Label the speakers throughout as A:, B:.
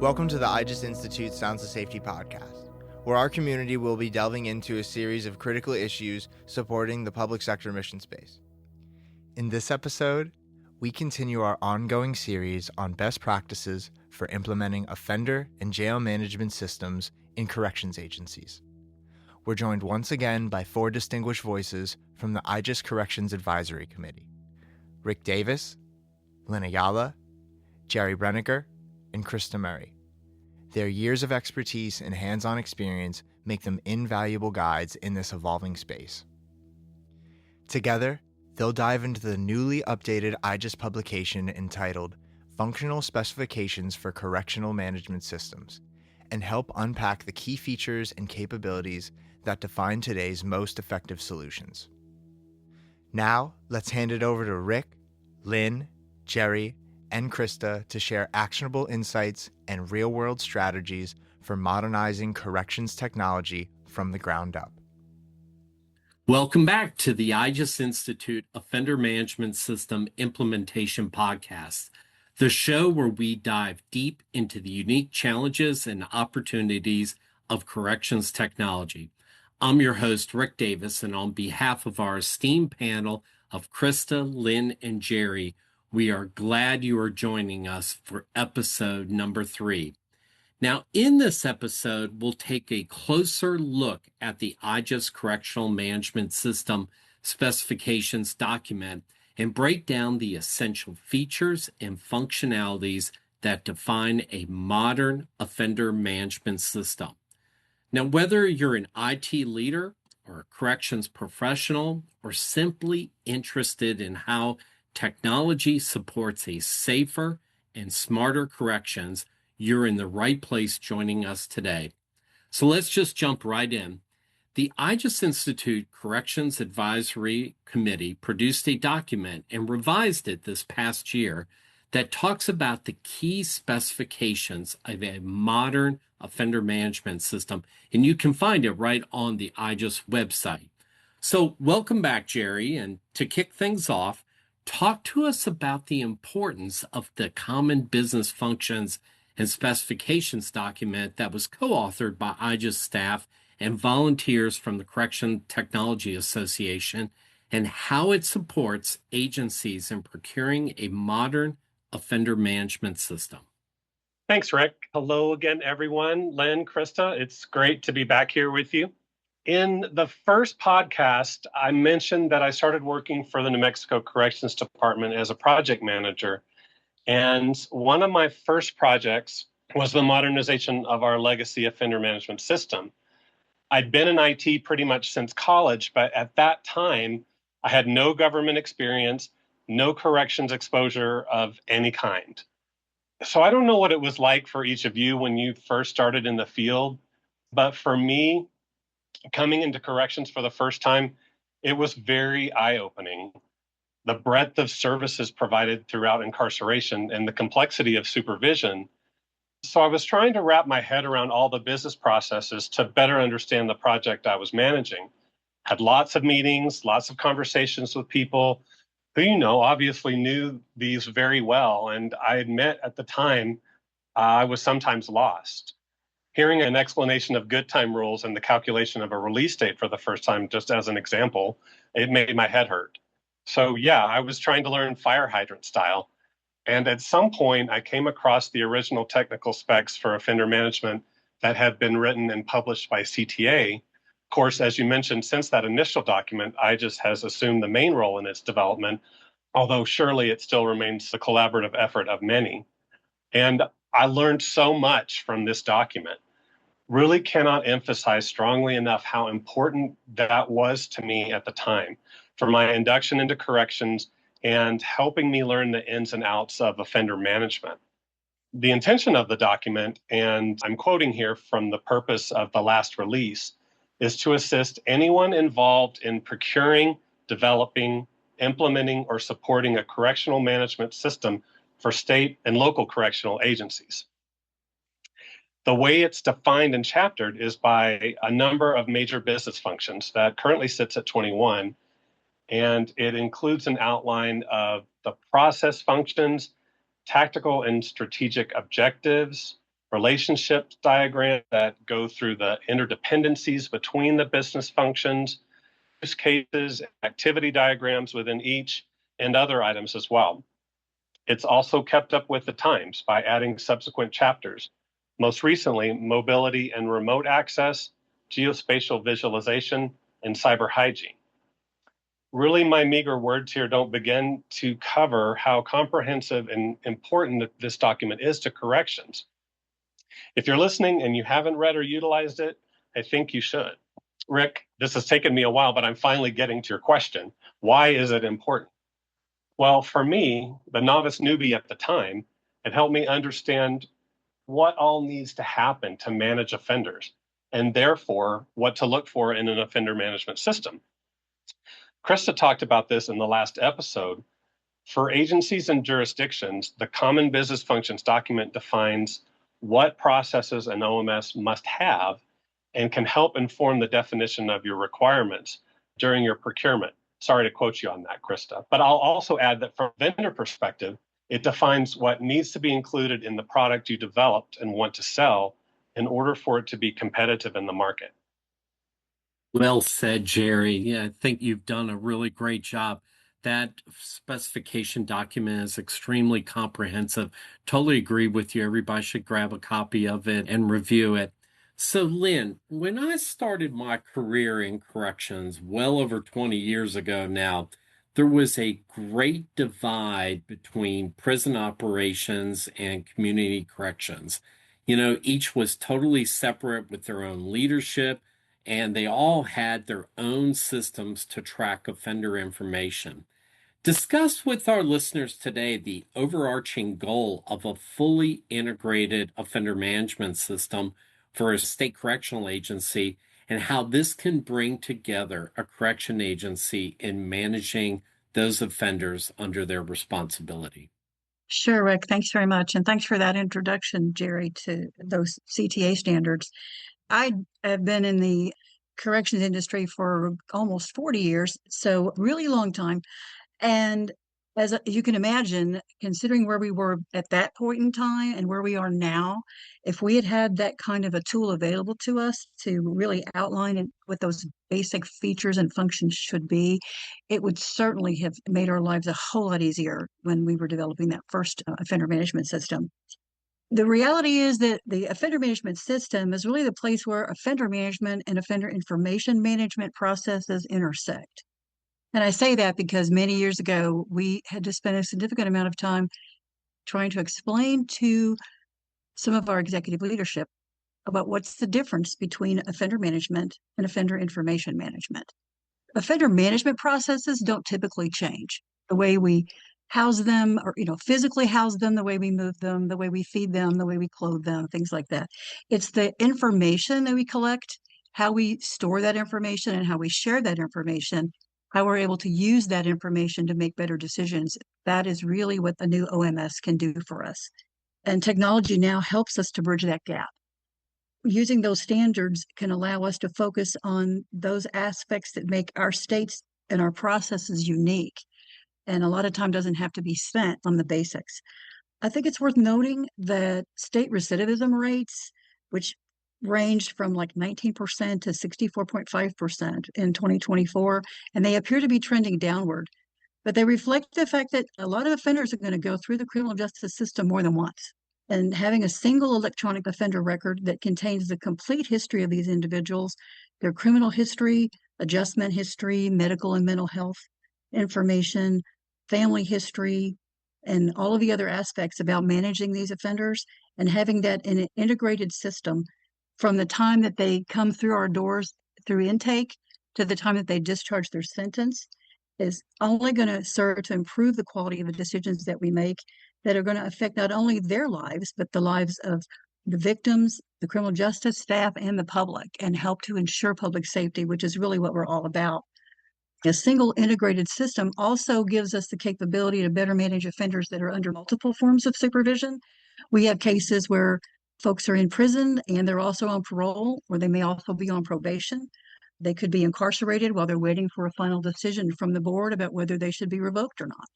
A: Welcome to the IJIS Institute Sounds of Safety podcast, where our community will be delving into a series of critical issues supporting the public sector mission space. In this episode, we continue our ongoing series on best practices for implementing offender and jail management systems in corrections agencies. We're joined once again by four distinguished voices from the IJIS Corrections Advisory Committee: Rick Davis, Lynn Ayala, Jerry Brinegar, and Chrysta Murray. Their years of expertise and hands-on experience make them invaluable guides in this evolving space. Together, they'll dive into the newly updated IJIS publication entitled Functional Specifications for Correctional Management Systems and help unpack the key features and capabilities that define today's most effective solutions. Now, let's hand it over to Rick, Lynn, Jerry, and Chrysta to share actionable insights and real-world strategies for modernizing corrections technology from the ground up.
B: Welcome back to the IJIS Institute Offender Management System Implementation Podcast, the show where we dive deep into the unique challenges and opportunities of corrections technology. I'm your host, Rick Davis, and on behalf of our esteemed panel of Chrysta, Lynn, and Jerry, we are glad you are joining us for episode number 3. Now, in this episode, we'll take a closer look at the IJIS Correctional Management System specifications document and break down the essential features and functionalities that define a modern offender management system. Now, whether you're an IT leader or a corrections professional or simply interested in how technology supports a safer and smarter corrections, you're in the right place joining us today. So let's just jump right in. The IJIS Institute Corrections Advisory Committee produced a document and revised it this past year that talks about the key specifications of a modern offender management system, and you can find it right on the IJIS website. So welcome back, Jerry, and to kick things off, talk to us about the importance of the Common Business Functions and Specifications document that was co-authored by IJIS staff and volunteers from the Correction Technology Association and how it supports agencies in procuring a modern offender management system.
C: Thanks, Rick. Hello again, everyone. Lynn, Chrysta, it's great to be back here with you. In the first podcast, I mentioned that I started working for the New Mexico Corrections Department as a project manager. And one of my first projects was the modernization of our legacy offender management system. I'd been in IT pretty much since college, but at that time, I had no government experience, no corrections exposure of any kind. So I don't know what it was like for each of you when you first started in the field, but for me, coming into corrections for the first time, it was very eye-opening. The breadth of services provided throughout incarceration and the complexity of supervision. So I was trying to wrap my head around all the business processes to better understand the project I was managing. Had lots of meetings, lots of conversations with people who, obviously knew these very well. And I admit at the time, I was sometimes lost. Hearing an explanation of good time rules and the calculation of a release date for the first time, just as an example, it made my head hurt. So yeah, I was trying to learn fire hydrant style. And at some point, I came across the original technical specs for offender management that had been written and published by CTA. Of course, as you mentioned, since that initial document, IJIS has assumed the main role in its development, although surely it still remains the collaborative effort of many. And I learned so much from this document. Really cannot emphasize strongly enough how important that was to me at the time for my induction into corrections and helping me learn the ins and outs of offender management. The intention of the document, and I'm quoting here from the purpose of the last release, is to assist anyone involved in procuring, developing, implementing, or supporting a correctional management system for state and local correctional agencies. The way it's defined and chaptered is by a number of major business functions that currently sits at 21, and it includes an outline of the process functions, tactical and strategic objectives, relationship diagrams that go through the interdependencies between the business functions, use cases, activity diagrams within each, and other items as well. It's also kept up with the times by adding subsequent chapters. Most recently, mobility and remote access, geospatial visualization, and cyber hygiene. Really, my meager words here don't begin to cover how comprehensive and important this document is to corrections. If you're listening and you haven't read or utilized it, I think you should. Rick, this has taken me a while, but I'm finally getting to your question. Why is it important? Well, for me, the novice newbie at the time, it helped me understand what all needs to happen to manage offenders, and therefore what to look for in an offender management system. Chrysta talked about this in the last episode. For agencies and jurisdictions, the Common Business Functions document defines what processes an OMS must have and can help inform the definition of your requirements during your procurement. Sorry to quote you on that, Chrysta. But I'll also add that from a vendor perspective, it defines what needs to be included in the product you developed and want to sell in order for it to be competitive in the market.
B: Well said, Jerry. Yeah, I think you've done a really great job. That specification document is extremely comprehensive. Totally agree with you. Everybody should grab a copy of it and review it. So, Lynn, when I started my career in corrections well over 20 years ago now, there was a great divide between prison operations and community corrections. Each was totally separate with their own leadership, and they all had their own systems to track offender information. Discuss with our listeners today the overarching goal of a fully integrated offender management system for a state correctional agency and how this can bring together a correction agency in managing those offenders under their responsibility.
D: Sure, Rick. Thanks very much. And thanks for that introduction, Jerry, to those CTA standards. I have been in the corrections industry for almost 40 years, so really long time. And as you can imagine, considering where we were at that point in time and where we are now, if we had had that kind of a tool available to us to really outline what those basic features and functions should be, it would certainly have made our lives a whole lot easier when we were developing that first offender management system. The reality is that the offender management system is really the place where offender management and offender information management processes intersect. And I say that because many years ago, we had to spend a significant amount of time trying to explain to some of our executive leadership about what's the difference between offender management and offender information management. Offender management processes don't typically change. The way we house them or, physically house them, the way we move them, the way we feed them, the way we clothe them, things like that. It's the information that we collect, how we store that information and how we share that information, how we're able to use that information to make better decisions. That is really what the new OMS can do for us. And technology now helps us to bridge that gap. Using those standards can allow us to focus on those aspects that make our states and our processes unique. And a lot of time doesn't have to be spent on the basics. I think it's worth noting that state recidivism rates, which ranged from like 19% to 64.5% in 2024, and they appear to be trending downward. But they reflect the fact that a lot of offenders are going to go through the criminal justice system more than once. And having a single electronic offender record that contains the complete history of these individuals, their criminal history, adjustment history, medical and mental health information, family history, and all of the other aspects about managing these offenders, and having that in an integrated system from the time that they come through our doors through intake to the time that they discharge their sentence is only going to serve to improve the quality of the decisions that we make that are going to affect not only their lives, but the lives of the victims, the criminal justice staff, and the public, and help to ensure public safety, which is really what we're all about. A single integrated system also gives us the capability to better manage offenders that are under multiple forms of supervision. We have cases where folks are in prison and they're also on parole, or they may also be on probation. They could be incarcerated while they're waiting for a final decision from the board about whether they should be revoked or not.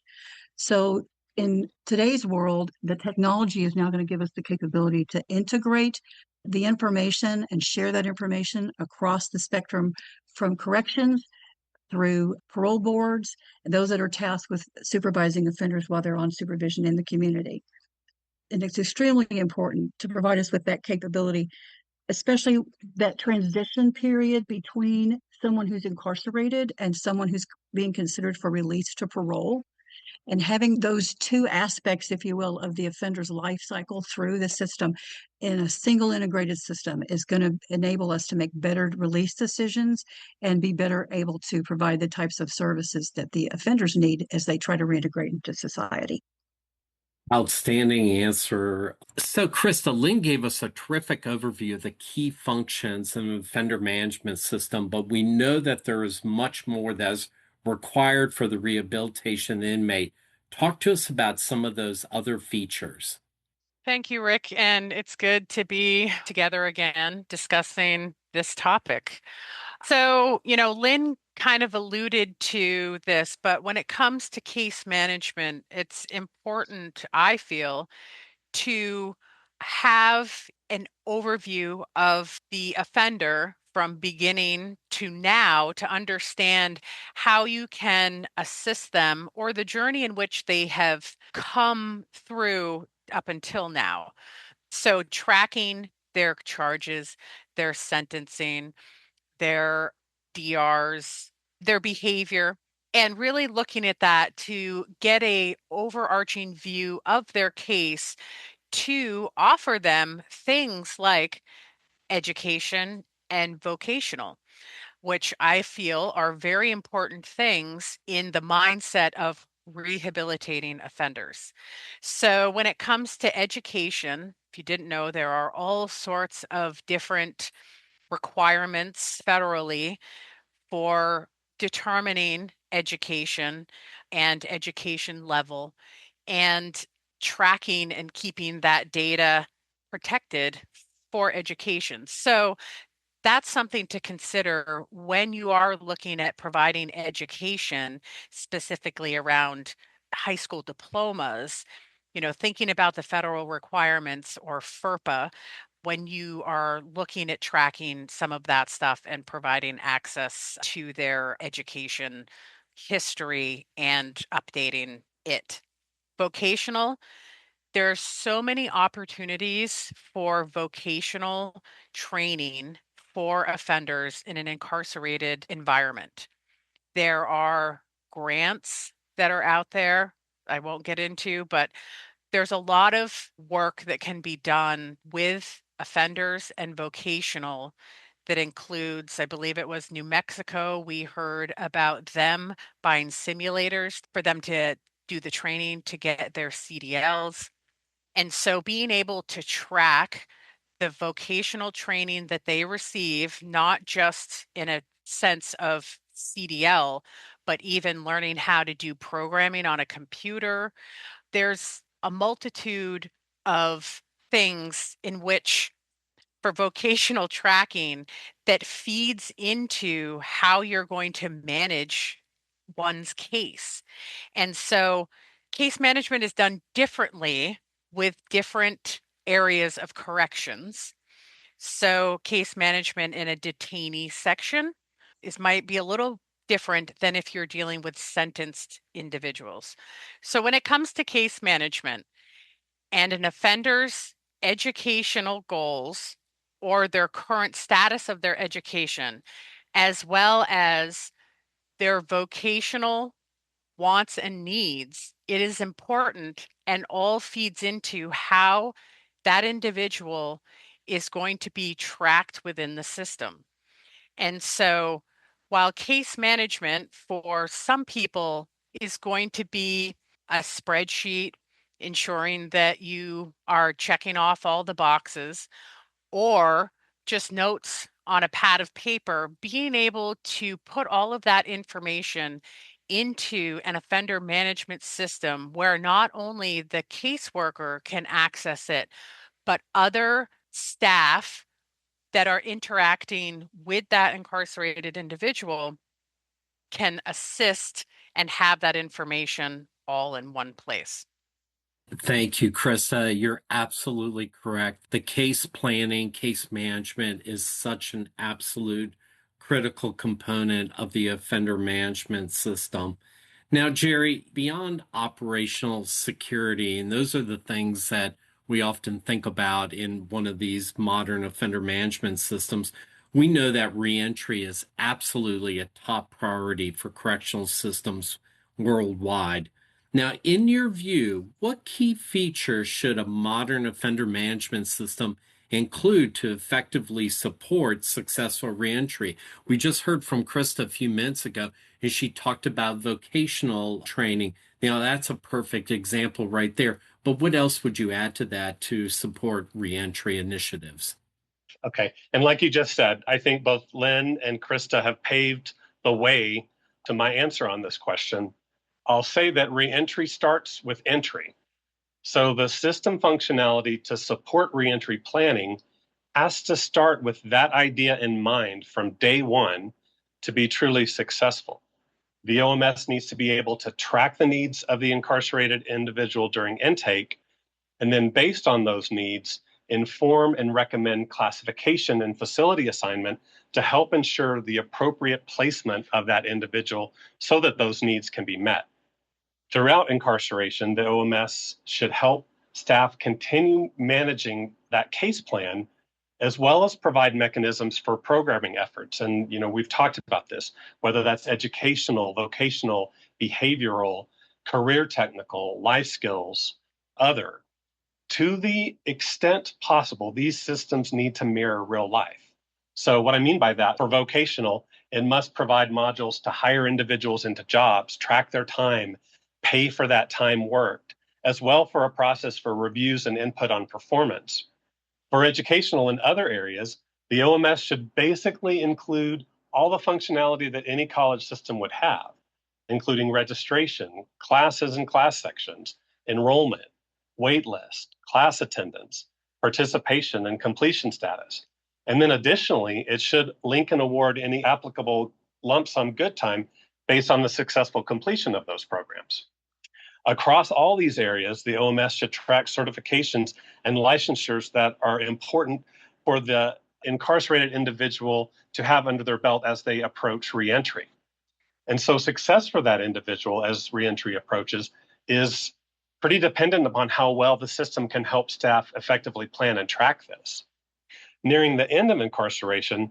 D: So In today's world, the technology is now going to give us the capability to integrate the information and share that information across the spectrum from corrections through parole boards and those that are tasked with supervising offenders while they're on supervision in the community. And it's extremely important to provide us with that capability, especially that transition period between someone who's incarcerated and someone who's being considered for release to parole. And having those two aspects, if you will, of the offender's life cycle through the system in a single integrated system is going to enable us to make better release decisions and be better able to provide the types of services that the offenders need as they try to reintegrate into society.
B: Outstanding answer. So, Chrysta, Lynn gave us a terrific overview of the key functions of an offender management system, but we know that there is much more that's required for the rehabilitation inmate. Talk to us about some of those other features.
E: Thank you, Rick. And it's good to be together again discussing this topic. So, Lynn kind of alluded to this, but when it comes to case management, it's important, I feel, to have an overview of the offender from beginning to now to understand how you can assist them or the journey in which they have come through up until now. So, tracking their charges, their sentencing, their DRs, their behavior, and really looking at that to get a overarching view of their case to offer them things like education and vocational, which I feel are very important things in the mindset of rehabilitating offenders. So, when it comes to education, if you didn't know, there are all sorts of different requirements federally for determining education and education level and tracking and keeping that data protected for education. So that's something to consider when you are looking at providing education, specifically around high school diplomas, thinking about the federal requirements or FERPA when you are looking at tracking some of that stuff and providing access to their education history and updating it. Vocational, there are so many opportunities for vocational training for offenders in an incarcerated environment. There are grants that are out there, I won't get into, but there's a lot of work that can be done with offenders and vocational that includes, I believe it was New Mexico. We heard about them buying simulators for them to do the training to get their CDLs. And so being able to track the vocational training that they receive, not just in a sense of CDL, but even learning how to do programming on a computer. There's a multitude of things in which for vocational tracking that feeds into how you're going to manage one's case. And so case management is done differently with different areas of corrections. So case management in a detainee section might be a little different than if you're dealing with sentenced individuals. So when it comes to case management and an offender's educational goals or their current status of their education, as well as their vocational wants and needs, it is important and all feeds into how that individual is going to be tracked within the system. And so while case management for some people is going to be a spreadsheet ensuring that you are checking off all the boxes or just notes on a pad of paper, being able to put all of that information into an offender management system where not only the caseworker can access it, but other staff that are interacting with that incarcerated individual can assist and have that information all in one place.
B: Thank you, Chrysta. You're absolutely correct. The case planning, case management is such an absolute critical component of the offender management system. Now, Jerry, beyond operational security, and those are the things that we often think about in one of these modern offender management systems, we know that reentry is absolutely a top priority for correctional systems worldwide. Now, in your view, what key features should a modern offender management system include to effectively support successful reentry? We just heard from Chrysta a few minutes ago, and she talked about vocational training. That's a perfect example right there. But what else would you add to that to support reentry initiatives?
C: Okay. And like you just said, I think both Lynn and Chrysta have paved the way to my answer on this question. I'll say that reentry starts with entry. So the system functionality to support reentry planning has to start with that idea in mind from day one to be truly successful. The OMS needs to be able to track the needs of the incarcerated individual during intake, and then based on those needs, inform and recommend classification and facility assignment to help ensure the appropriate placement of that individual so that those needs can be met. Throughout incarceration, the OMS should help staff continue managing that case plan, as well as provide mechanisms for programming efforts. And, we've talked about this, whether that's educational, vocational, behavioral, career technical, life skills, other. To the extent possible, these systems need to mirror real life. So what I mean by that, for vocational, it must provide modules to hire individuals into jobs, track their time, pay for that time worked, as well for a process for reviews and input on performance. For educational and other areas, the OMS should basically include all the functionality that any college system would have, including registration, classes and class sections, enrollment, wait list, class attendance, participation, and completion status. And then additionally, it should link and award any applicable lump sum good time based on the successful completion of those programs. Across all these areas, the OMS should track certifications and licensures that are important for the incarcerated individual to have under their belt as they approach reentry. And so success for that individual as reentry approaches is pretty dependent upon how well the system can help staff effectively plan and track this. Nearing the end of incarceration,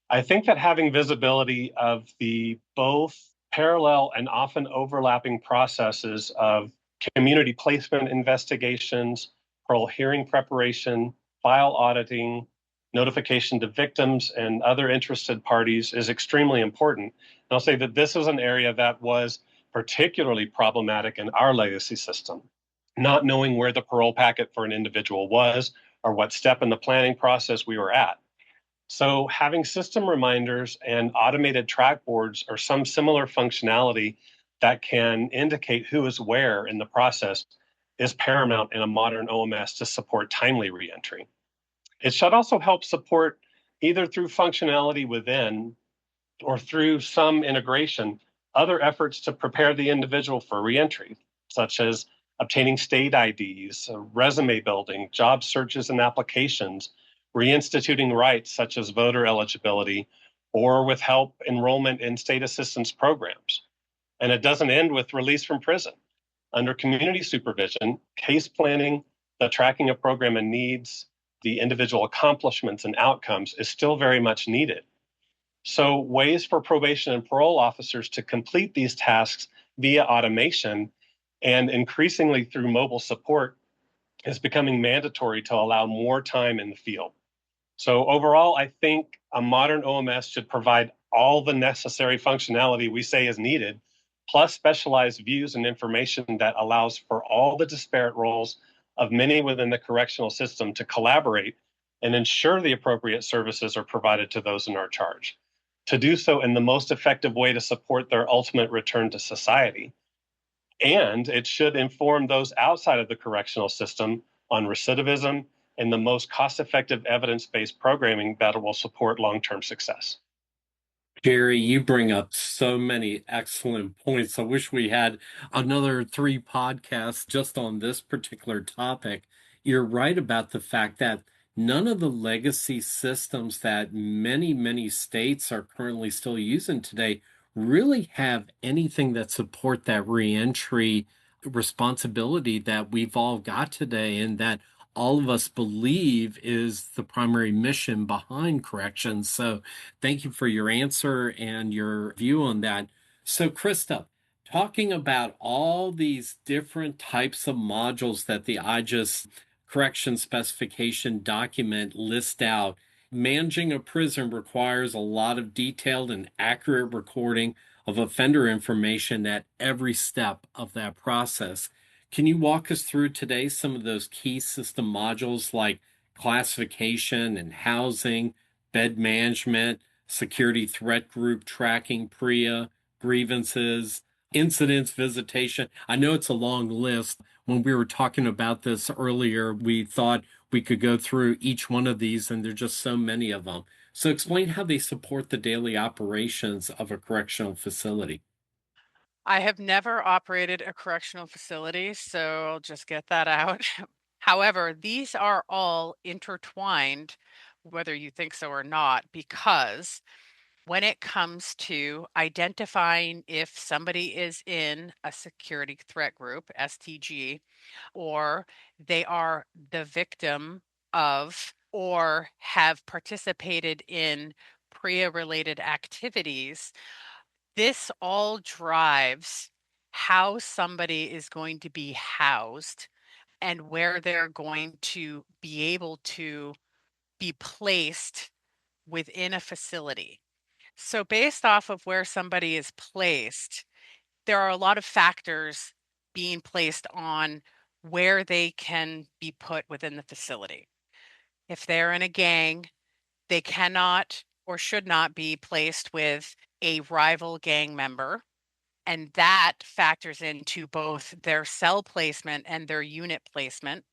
C: I think that having visibility of the both parallel and often overlapping processes of community placement investigations, parole hearing preparation, file auditing, notification to victims and other interested parties is extremely important. And I'll say that this is an area that was particularly problematic in our legacy system. Not knowing where the parole packet for an individual was or what step in the planning process we were at. So having system reminders and automated track boards or some similar functionality that can indicate who is where in the process is paramount in a modern OMS to support timely reentry. It should also help support either through functionality within or through some integration, other efforts to prepare the individual for reentry, such as obtaining state IDs, resume building, job searches and applications, reinstituting rights such as voter eligibility, or with help enrollment in state assistance programs. And it doesn't end with release from prison. Under community supervision, case planning, the tracking of program and needs, the individual accomplishments and outcomes is still very much needed. So ways for probation and parole officers to complete these tasks via automation and increasingly through mobile support is becoming mandatory to allow more time in the field. So overall, I think a modern OMS should provide all the necessary functionality we say is needed, plus specialized views and information that allows for all the disparate roles of many within the correctional system to collaborate and ensure the appropriate services are provided to those in our charge. To do so in the most effective way to support their ultimate return to society. And it should inform those outside of the correctional system on recidivism and the most cost-effective evidence-based programming that will support long-term success.
B: Jerry, you bring up so many excellent points. I wish we had another 3 podcasts just on this particular topic. You're right about the fact that none of the legacy systems that many states are currently still using today really have anything that support that reentry responsibility that we've all got today and that all of us believe is the primary mission behind corrections. So thank you for your answer and your view on that. So, Chrysta, talking about all these different types of modules that the IJIS correction specification document lists out, managing a prison requires a lot of detailed and accurate recording of offender information at every step of that process. Can you walk us through today some of those key system modules like classification and housing, bed management, security threat group tracking, PREA, grievances, incidents, visitation? I know it's a long list. When we were talking about this earlier, we thought we could go through each one of these, and there's just so many of them. So explain how they support the daily operations of a correctional facility.
E: I have never operated a correctional facility, so I'll just get that out. However, these are all intertwined, whether you think so or not, because when it comes to identifying if somebody is in a security threat group, STG, or they are the victim of or have participated in PREA related activities, this all drives how somebody is going to be housed and where they're going to be able to be placed within a facility. So, based off of where somebody is placed, there are a lot of factors being placed on where they can be put within the facility. If they're in a gang, they cannot or should not be placed with a rival gang member. And that factors into both their cell placement and their unit placement.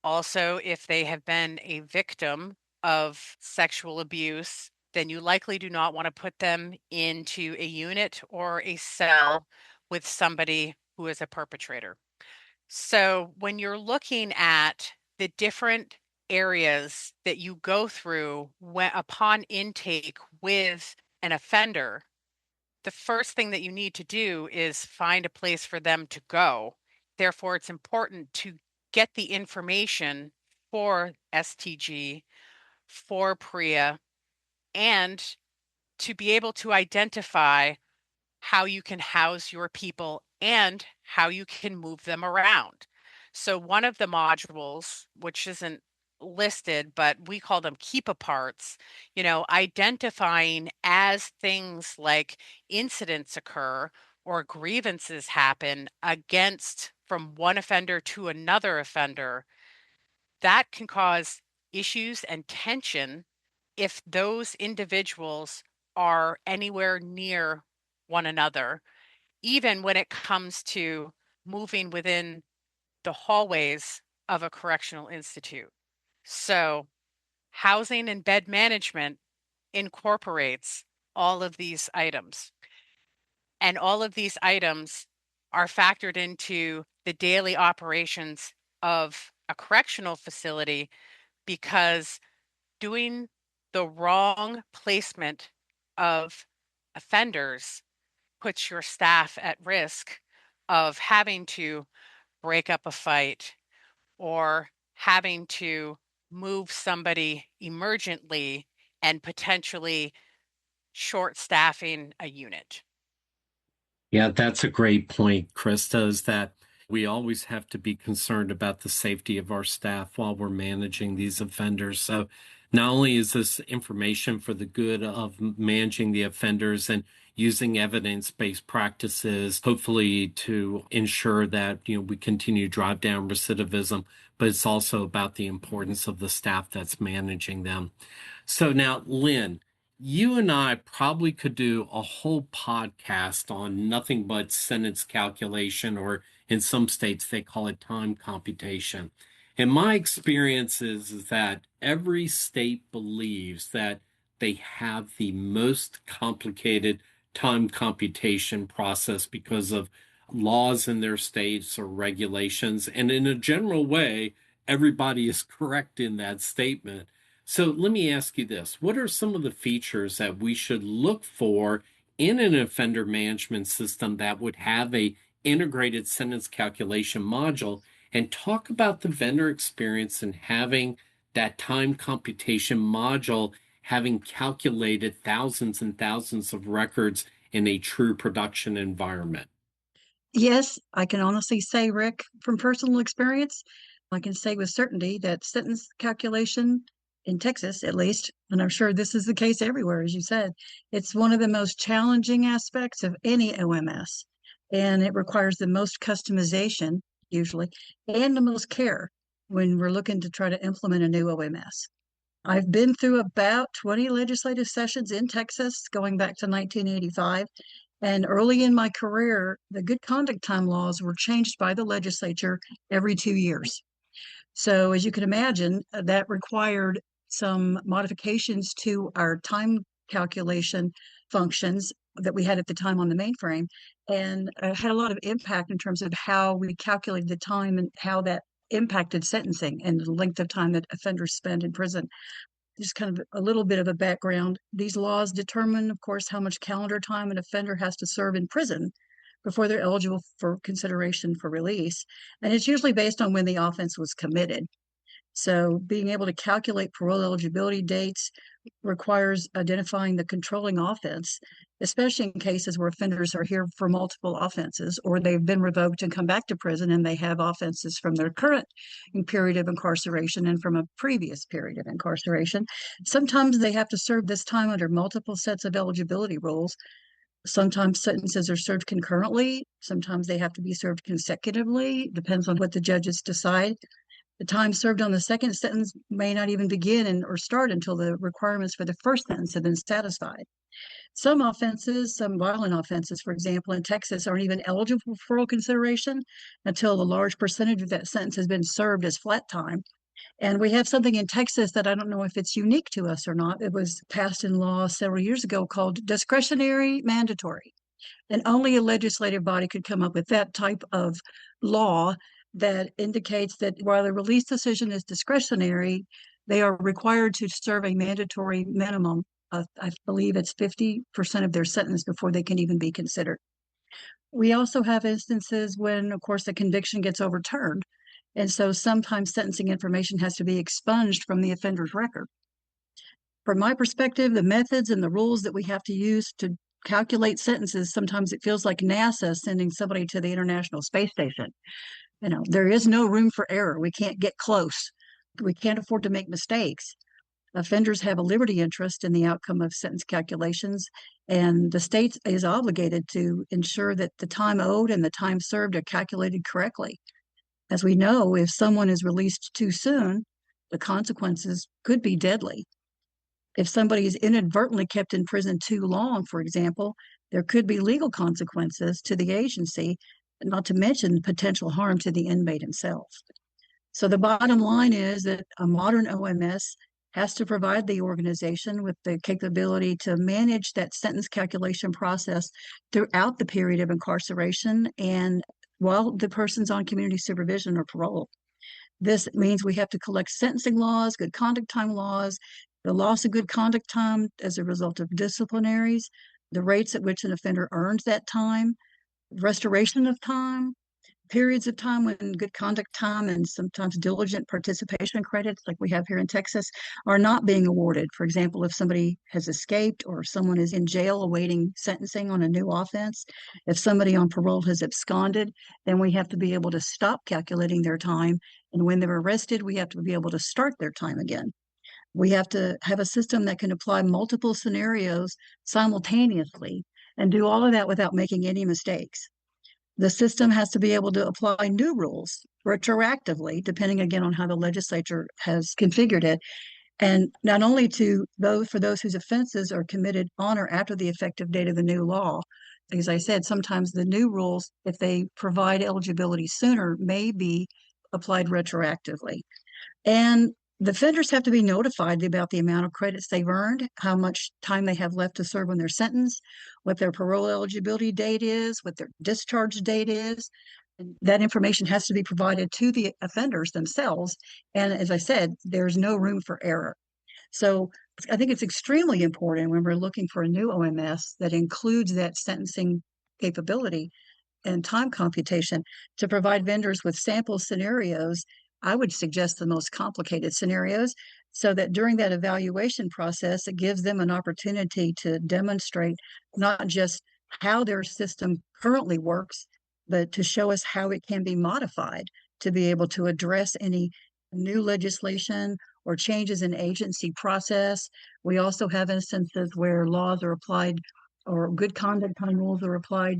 E: Also, if they have been a victim of sexual abuse, then you likely do not want to put them into a unit or a cell with somebody who is a perpetrator. So, when you're looking at the different areas that you go through upon intake with an offender, the first thing that you need to do is find a place for them to go. Therefore, it's important to get the information for STG, for PREA, and to be able to identify how you can house your people and how you can move them around. So, one of the modules, which isn't listed, but we call them keep aparts, identifying as things like incidents occur or grievances happen against from one offender to another offender, that can cause issues and tension if those individuals are anywhere near one another, even when it comes to moving within the hallways of a correctional institute. So, housing and bed management incorporates all of these items. And all of these items are factored into the daily operations of a correctional facility because doing the wrong placement of offenders puts your staff at risk of having to break up a fight or having to move somebody emergently and potentially short staffing a unit.
B: Yeah, that's a great point, Chrysta, is that we always have to be concerned about the safety of our staff while we're managing these offenders. So not only is this information for the good of managing the offenders and using evidence-based practices, hopefully to ensure that we continue to drive down recidivism, but it's also about the importance of the staff that's managing them. So now, Lynn, you and I probably could do a whole podcast on nothing but sentence calculation, or in some states, they call it time computation. And my experience is that every state believes that they have the most complicated time computation process because of laws in their states or regulations. And in a general way, everybody is correct in that statement. So let me ask you this. What are some of the features that we should look for in an offender management system that would have a integrated sentence calculation module? And talk about the vendor experience in having that time computation module, having calculated thousands and thousands of records in a true production environment.
D: Yes, I can honestly say, Rick, from personal experience, I can say with certainty that sentence calculation in Texas, at least, and I'm sure this is the case everywhere, as you said, it's one of the most challenging aspects of any OMS. And it requires the most customization, usually, and the most care when we're looking to try to implement a new OMS. I've been through about 20 legislative sessions in Texas going back to 1985. And early in my career, the good conduct time laws were changed by the legislature every 2 years. So, as you can imagine, that required some modifications to our time calculation functions that we had at the time on the mainframe, and had a lot of impact in terms of how we calculated the time and how that impacted sentencing and the length of time that offenders spend in prison. Just kind of a little bit of a background. These laws determine, of course, how much calendar time an offender has to serve in prison before they're eligible for consideration for release. And it's usually based on when the offense was committed. So being able to calculate parole eligibility dates requires identifying the controlling offense, especially in cases where offenders are here for multiple offenses, or they've been revoked and come back to prison and they have offenses from their current period of incarceration and from a previous period of incarceration. Sometimes they have to serve this time under multiple sets of eligibility rules. Sometimes sentences are served concurrently. Sometimes they have to be served consecutively. Depends on what the judges decide. The time served on the second sentence may not even begin or start until the requirements for the first sentence have been satisfied. Some offenses, some violent offenses, for example, in Texas, aren't even eligible for parole consideration until a large percentage of that sentence has been served as flat time. And we have something in Texas that I don't know if it's unique to us or not. It was passed in law several years ago called discretionary mandatory. And only a legislative body could come up with that type of law that indicates that while the release decision is discretionary, they are required to serve a mandatory minimum of, I believe it's 50% of their sentence before they can even be considered. We also have instances when, of course, the conviction gets overturned. And so sometimes sentencing information has to be expunged from the offender's record. From my perspective, the methods and the rules that we have to use to calculate sentences, sometimes it feels like NASA sending somebody to the International Space Station. There is no room for error. We can't get close. We can't afford to make mistakes. Offenders have a liberty interest in the outcome of sentence calculations, and the state is obligated to ensure that the time owed and the time served are calculated correctly. As we know, if someone is released too soon, the consequences could be deadly. If somebody is inadvertently kept in prison too long, for example, there could be legal consequences to the agency, not to mention potential harm to the inmate himself. So the bottom line is that a modern OMS has to provide the organization with the capability to manage that sentence calculation process throughout the period of incarceration and while the person's on community supervision or parole. This means we have to collect sentencing laws, good conduct time laws, the loss of good conduct time as a result of disciplinaries, the rates at which an offender earns that time, restoration of time, periods of time when good conduct time and sometimes diligent participation credits, like we have here in Texas, are not being awarded. For example, if somebody has escaped or someone is in jail awaiting sentencing on a new offense, if somebody on parole has absconded, then we have to be able to stop calculating their time. And when they're arrested, we have to be able to start their time again. We have to have a system that can apply multiple scenarios simultaneously and do all of that without making any mistakes. The system has to be able to apply new rules retroactively, depending again on how the legislature has configured it. And not only for those whose offenses are committed on or after the effective date of the new law. As I said, sometimes the new rules, if they provide eligibility sooner, may be applied retroactively. And The offenders have to be notified about the amount of credits they've earned, how much time they have left to serve on their sentence, what their parole eligibility date is, what their discharge date is. And that information has to be provided to the offenders themselves. And as I said, there's no room for error. So I think it's extremely important when we're looking for a new OMS that includes that sentencing capability and time computation to provide vendors with sample scenarios. I would suggest the most complicated scenarios so that during that evaluation process, it gives them an opportunity to demonstrate not just how their system currently works, but to show us how it can be modified to be able to address any new legislation or changes in agency process. We also have instances where laws are applied or good conduct time rules are applied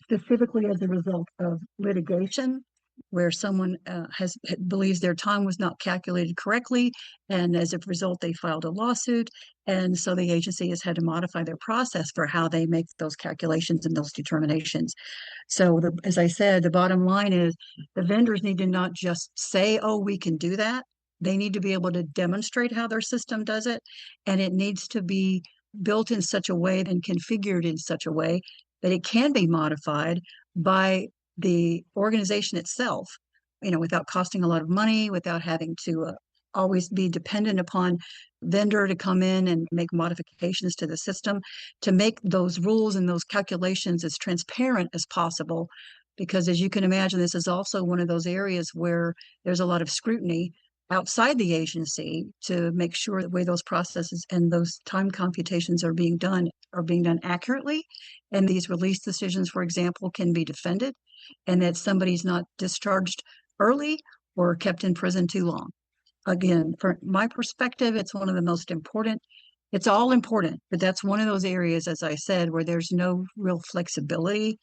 D: specifically as a result of litigation, where someone believes their time was not calculated correctly, and as a result, they filed a lawsuit, and so the agency has had to modify their process for how they make those calculations and those determinations. So, as I said, the bottom line is the vendors need to not just say, "Oh, we can do that." They need to be able to demonstrate how their system does it, and it needs to be built in such a way and configured in such a way that it can be modified by the organization itself, without costing a lot of money, without having to always be dependent upon vendor to come in and make modifications to the system, to make those rules and those calculations as transparent as possible. Because as you can imagine, this is also one of those areas where there's a lot of scrutiny outside the agency to make sure the way those processes and those time computations are being done accurately, and these release decisions, for example, can be defended, and that somebody's not discharged early or kept in prison too long. Again, from my perspective, it's one of the most important. It's all important, but that's one of those areas, as I said, where there's no real flexibility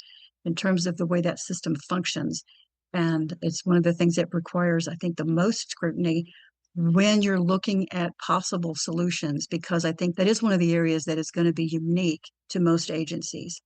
D: in terms of the way that system functions. And it's one of the things that requires, I think, the most scrutiny when you're looking at possible solutions, because I think that is one of the areas that is going to be unique to most agencies.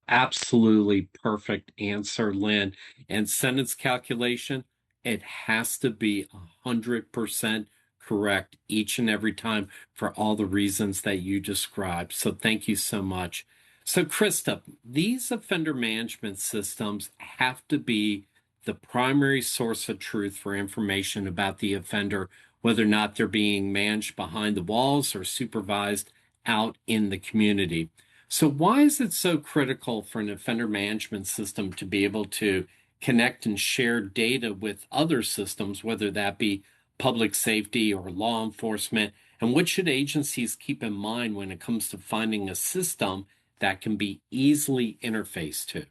B: Absolutely perfect answer, Lynn. And sentence calculation, it has to be 100% correct each and every time for all the reasons that you described. So thank you so much. So, Chrysta, these offender management systems have to be the primary source of truth for information about the offender, whether or not they're being managed behind the walls or supervised out in the community. So why is it so critical for an offender management system to be able to connect and share data with other systems, whether that be public safety or law enforcement? And what should agencies keep in mind when it comes to finding a system that can be easily interfaced to?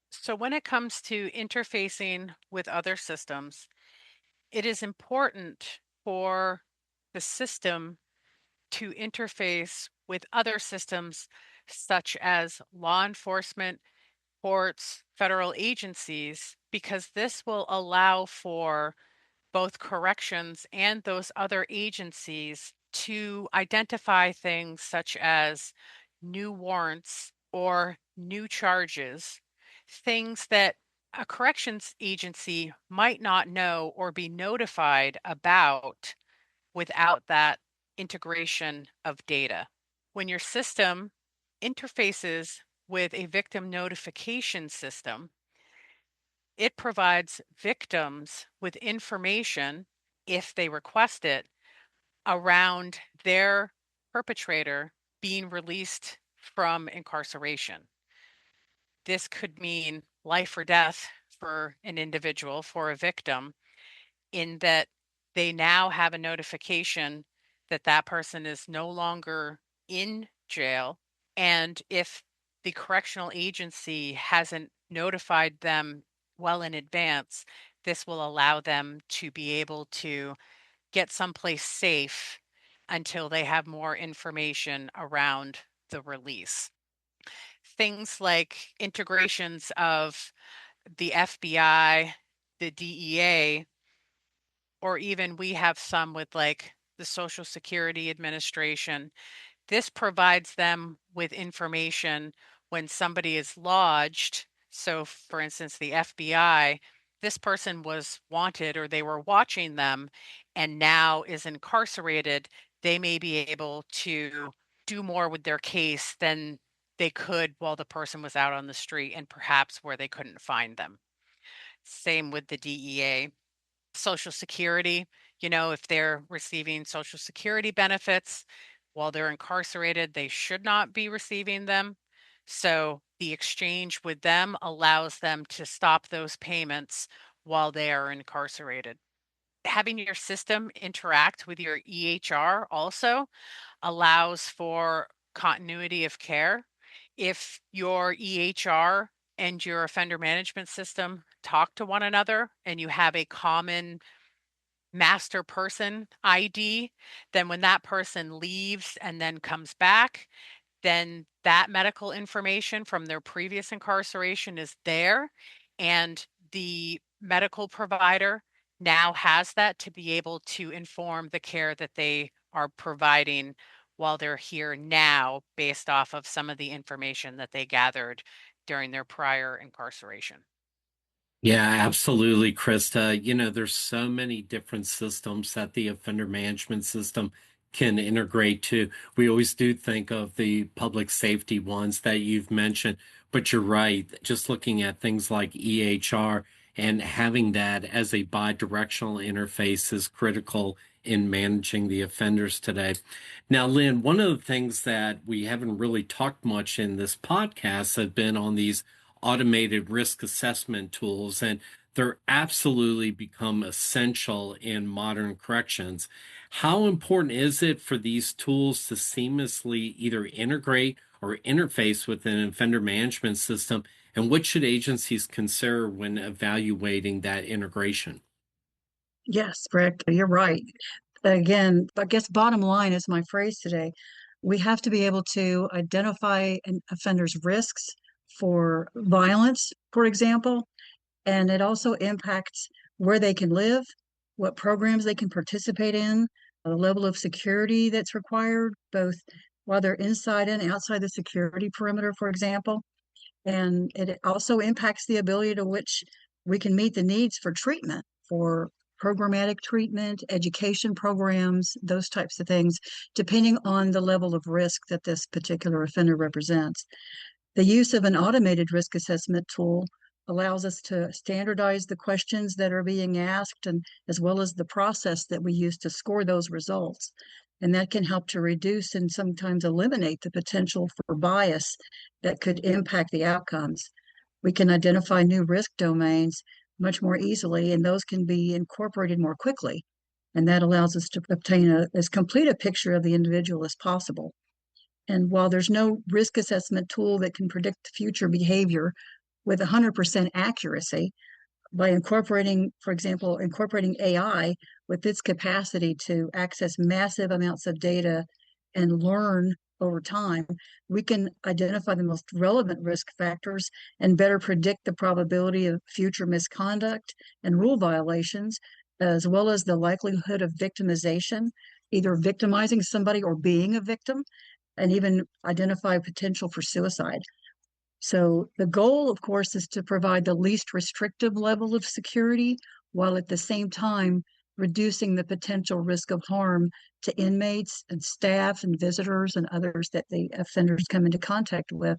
E: So when it comes to interfacing with other systems, it is important for the system to interface with other systems such as law enforcement, courts, federal agencies, because this will allow for both corrections and those other agencies to identify things such as new warrants or new charges, things that a corrections agency might not know or be notified about without that integration of data. When your system interfaces with a victim notification system, it provides victims with information, if they request it, around their perpetrator being released from incarceration. This could mean life or death for an individual, for a victim, in that they now have a notification that that person is no longer in jail. And if the correctional agency hasn't notified them well in advance, this will allow them to be able to get someplace safe until they have more information around the release. Things like integrations of the FBI, the DEA, or even we have some with like the Social Security Administration. This provides them with information when somebody is lodged. So, for instance, the FBI this person was wanted or they were watching them and now is incarcerated, they may be able to do more with their case than they could while the person was out on the street and perhaps where they couldn't find them. Same with the DEA. Social Security, if they're receiving Social Security benefits while they're incarcerated, they should not be receiving them. So the exchange with them allows them to stop those payments while they are incarcerated. Having your system interact with your EHR also allows for continuity of care. If your EHR and your offender management system talk to one another and you have a common master person ID, then when that person leaves and then comes back, then that medical information from their previous incarceration is there. And the medical provider now has that to be able to inform the care that they are providing while they're here now based off of some of the information that they gathered during their prior incarceration.
B: Yeah, absolutely, Krista. There's so many different systems that the offender management system can integrate to. We always do think of the public safety ones that you've mentioned, but you're right. Just looking at things like EHR and having that as a bi-directional interface is critical in managing the offenders today. Now, Lynn, one of the things that we haven't really talked much in this podcast have been on these automated risk assessment tools, and they're absolutely become essential in modern corrections. How important is it for these tools to seamlessly either integrate or interface with an offender management system, and what should agencies consider when evaluating that integration?
D: Yes, Rick, you're right. Again, I guess bottom line is my phrase today. We have to be able to identify an offender's risks for violence, for example, and it also impacts where they can live, what programs they can participate in, the level of security that's required, both while they're inside and outside the security perimeter, for example. And it also impacts the ability to which we can meet the needs for treatment, for programmatic treatment, education programs, those types of things, depending on the level of risk that this particular offender represents. The use of an automated risk assessment tool allows us to standardize the questions that are being asked, and as well as the process that we use to score those results. And that can help to reduce and sometimes eliminate the potential for bias that could impact the outcomes. We can identify new risk domains much more easily, and those can be incorporated more quickly. And that allows us to obtain as complete a picture of the individual as possible. And while there's no risk assessment tool that can predict future behavior with 100% accuracy, by incorporating, for example, incorporating AI with its capacity to access massive amounts of data and learn over time, we can identify the most relevant risk factors and better predict the probability of future misconduct and rule violations, as well as the likelihood of victimization, either victimizing somebody or being a victim, and even identify potential for suicide. So the goal, of course, is to provide the least restrictive level of security while at the same time reducing the potential risk of harm to inmates and staff and visitors and others that the offenders come into contact with.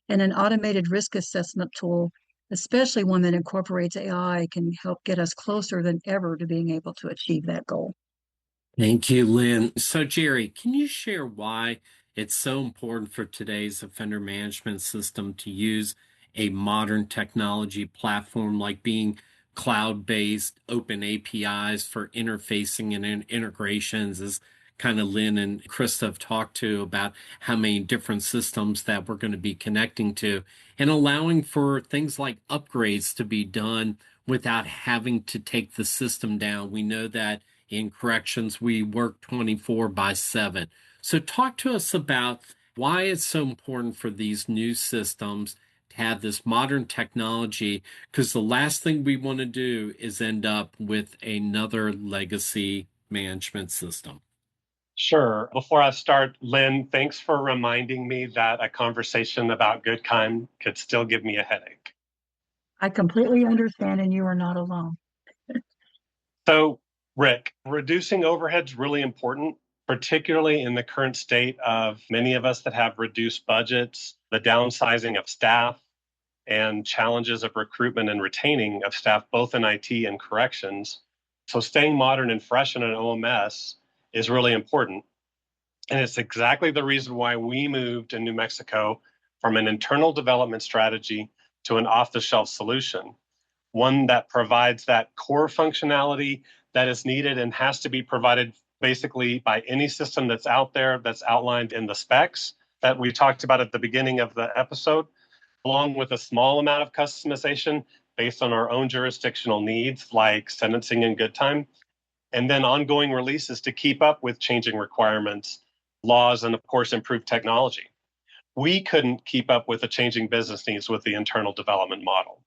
D: And an automated risk assessment tool, especially one that incorporates AI, can help get us closer than ever to being able to achieve that goal.
B: Thank you, Lynn. So, Jerry, can you share why it's so important for today's offender management system to use a modern technology platform like being cloud-based, open APIs for interfacing and integrations, as kind of Lynn and Krista have talked to about how many different systems that we're going to be connecting to, and allowing for things like upgrades to be done without having to take the system down. We know that in corrections, we work 24/7. So talk to us about why it's so important for these new systems to have this modern technology, because the last thing we want to do is end up with another legacy management system.
C: Sure. Before I start, Lynn, thanks for reminding me that a conversation about good kind could still give me a headache.
D: I completely understand, and you are not alone.
C: So, Rick, reducing overhead is really important, particularly in the current state of many of us that have reduced budgets, the downsizing of staff, and challenges of recruitment and retaining of staff, both in IT and corrections. So, staying modern and fresh in an OMS is really important. And it's exactly the reason why we moved in New Mexico from an internal development strategy to an off the shelf solution, one that provides that core functionality that is needed and has to be provided basically by any system that's out there that's outlined in the specs that we talked about at the beginning of the episode, along with a small amount of customization based on our own jurisdictional needs like sentencing and good time, and then ongoing releases to keep up with changing requirements, laws, and of course, improved technology. We couldn't keep up with the changing business needs with the internal development model.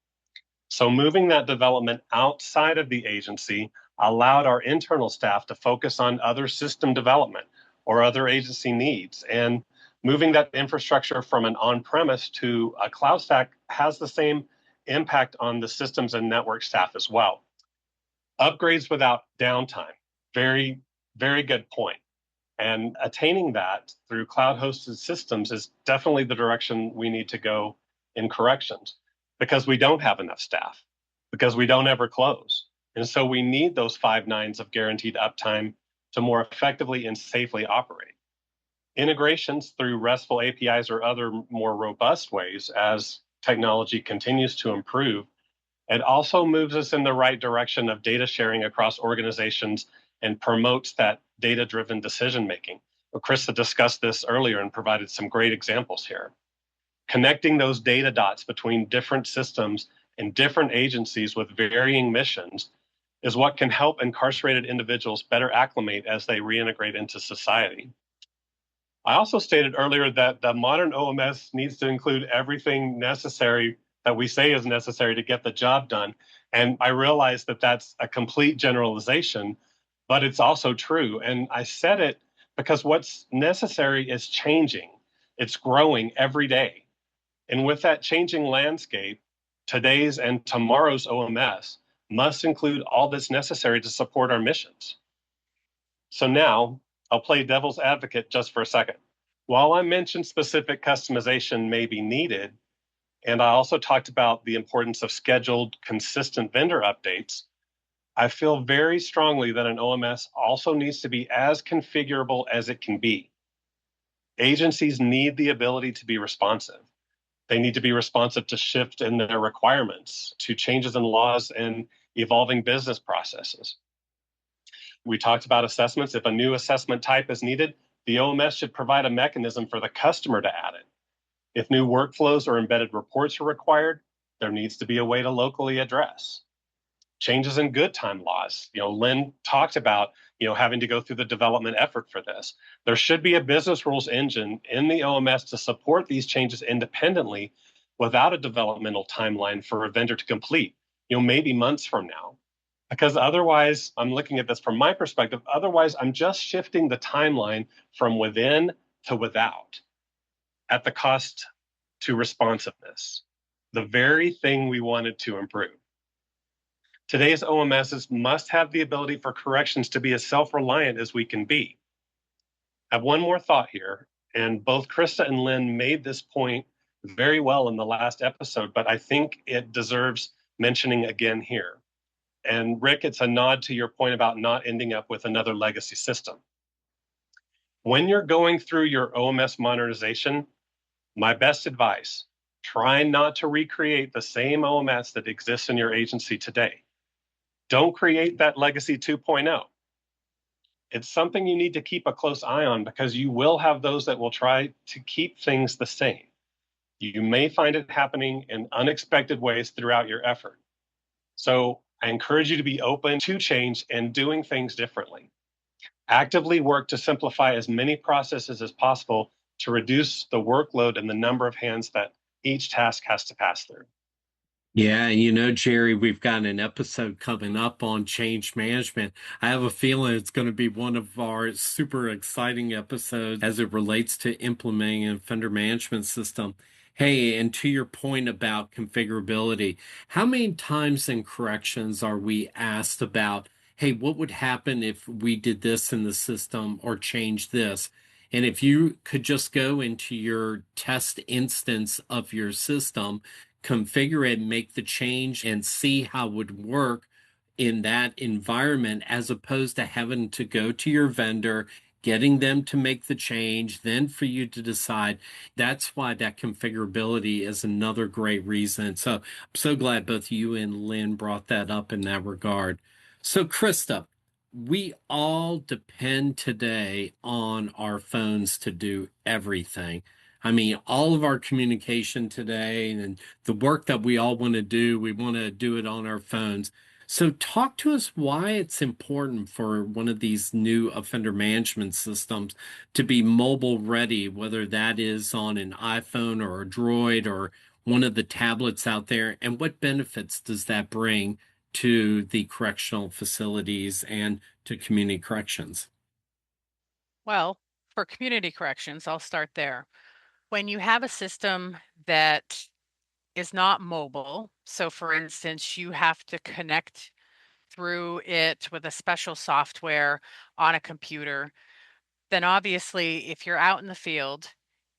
C: So moving that development outside of the agency allowed our internal staff to focus on other system development or other agency needs. And moving that infrastructure from an on-premise to a cloud stack has the same impact on the systems and network staff as well. Upgrades without downtime, very, very good point. And attaining that through cloud-hosted systems is definitely the direction we need to go in corrections, because we don't have enough staff, because we don't ever close. And so we need those 5 nines of guaranteed uptime to more effectively and safely operate. Integrations through RESTful APIs or other more robust ways as technology continues to improve. It also moves us in the right direction of data sharing across organizations and promotes that data-driven decision-making. Chrysta discussed this earlier and provided some great examples here. Connecting those data dots between different systems and different agencies with varying missions is what can help incarcerated individuals better acclimate as they reintegrate into society. I also stated earlier that the modern OMS needs to include everything necessary that we say is necessary to get the job done. And I realize that that's a complete generalization, but it's also true. And I said it because what's necessary is changing. It's growing every day. And with that changing landscape, today's and tomorrow's OMS must include all that's necessary to support our missions. So now I'll play devil's advocate just for a second. While I mentioned specific customization may be needed, and I also talked about the importance of scheduled, consistent vendor updates, I feel very strongly that an OMS also needs to be as configurable as it can be. Agencies need the ability to be responsive. They need to be responsive to shift in their requirements, to changes in laws and evolving business processes. We talked about assessments. If a new assessment type is needed, the OMS should provide a mechanism for the customer to add it. If new workflows or embedded reports are required, there needs to be a way to locally address. Changes in good time laws. Lynn talked about, having to go through the development effort for this. There should be a business rules engine in the OMS to support these changes independently without a developmental timeline for a vendor to complete, maybe months from now. Because otherwise, I'm looking at this from my perspective, otherwise I'm just shifting the timeline from within to without at the cost to responsiveness, the very thing we wanted to improve. Today's OMSs must have the ability for corrections to be as self-reliant as we can be. I have one more thought here, and both Chrysta and Lynn made this point very well in the last episode, but I think it deserves mentioning again here. And Rick, it's a nod to your point about not ending up with another legacy system. When you're going through your OMS modernization, my best advice, try not to recreate the same OMS that exists in your agency today. Don't create that legacy 2.0. It's something you need to keep a close eye on because you will have those that will try to keep things the same. You may find it happening in unexpected ways throughout your effort. So I encourage you to be open to change and doing things differently. Actively work to simplify as many processes as possible to reduce the workload and the number of hands that each task has to pass through.
B: Yeah, Jerry, we've got an episode coming up on change management. I have a feeling it's going to be one of our super exciting episodes as it relates to implementing an offender management system. Hey, and to your point about configurability, how many times in corrections are we asked about, hey, what would happen if we did this in the system or changed this? And if you could just go into your test instance of your system, configure it, make the change, and see how it would work in that environment, as opposed to having to go to your vendor, getting them to make the change, then for you to decide. That's why that configurability is another great reason. So I'm so glad both you and Lynn brought that up in that regard. So, Chrysta, we all depend today on our phones to do everything. I mean, all of our communication today and the work that we all want to do, we want to do it on our phones. So, talk to us why it's important for one of these new offender management systems to be mobile ready, whether that is on an iPhone or a Droid or one of the tablets out there, and what benefits does that bring to the correctional facilities and to community corrections?
E: Well, for community corrections, I'll start there. When you have a system that is not mobile, so for instance, you have to connect through it with a special software on a computer, then obviously, if you're out in the field,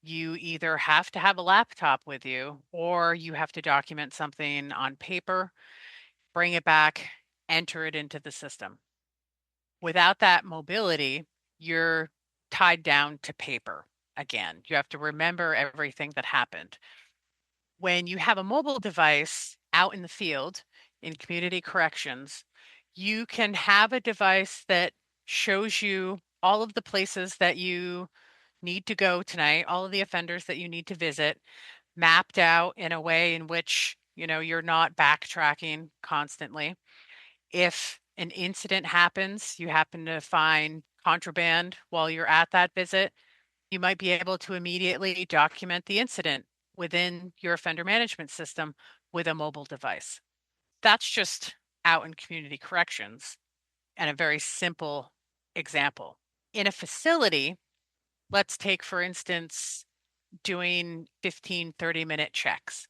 E: you either have to have a laptop with you or you have to document something on paper, bring it back, enter it into the system. Without that mobility, you're tied down to paper again. You have to remember everything that happened. When you have a mobile device out in the field in community corrections, you can have a device that shows you all of the places that you need to go tonight, all of the offenders that you need to visit, mapped out in a way in which, you're not backtracking constantly. If an incident happens, you happen to find contraband while you're at that visit, you might be able to immediately document the incident within your offender management system with a mobile device. That's just out in community corrections and a very simple example. In a facility, let's take, for instance, doing 15, 30-minute checks